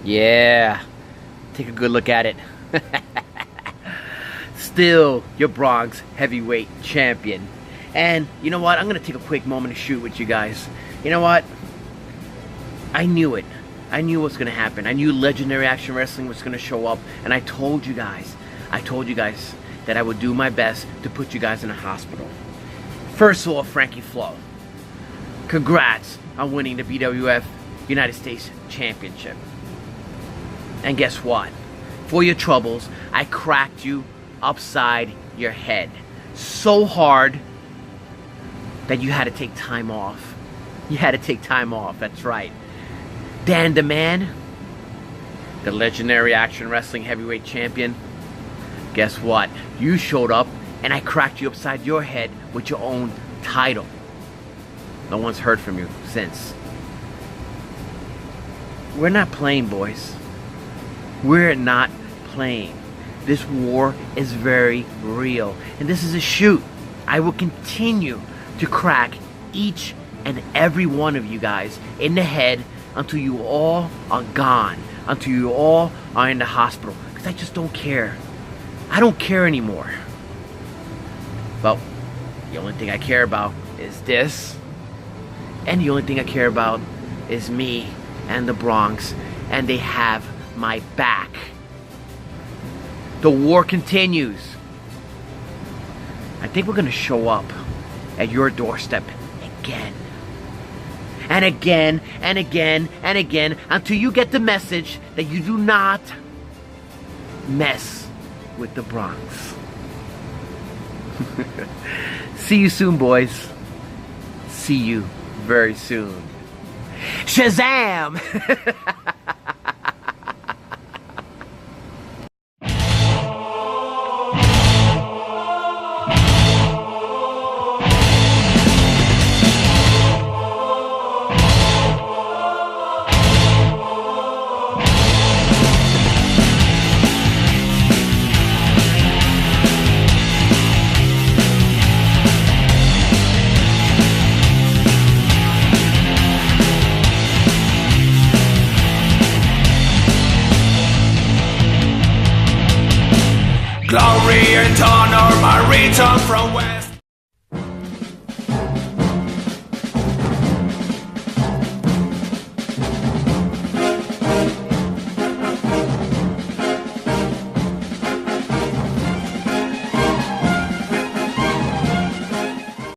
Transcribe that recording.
Yeah, take a good look at it. Still your Bronx Heavyweight Champion. And you know what? I'm going to take a quick moment to shoot with you guys. You know what? I knew it. I knew what's going to happen. I knew Legendary Action Wrestling was going to show up. And I told you guys that I would do my best to put you guys in a hospital. First of all, Frankie Flo, congrats on winning the BWF United States Championship. And guess what? For your troubles, I cracked you upside your head so hard that you had to take time off. You had to take time off, that's right. Dan the Man, the Legendary Action Wrestling Heavyweight Champion, guess what? You showed up and I cracked you upside your head with your own title. No one's heard from you since. We're not playing, boys. We're not playing. This war is very real. And this is a shoot. I will continue to crack each and every one of you guys in the head until you all are gone. Until you all are in the hospital. Because I just don't care. I don't care anymore. Well, the only thing I care about is this. And the only thing I care about is me and the Bronx. And they have my back. The war continues. I think we're going to show up at your doorstep again. And again, and again, and again, until you get the message that you do not mess with the Bronx. See you soon, boys. See you very soon. Shazam! Glory and honor, my return from west.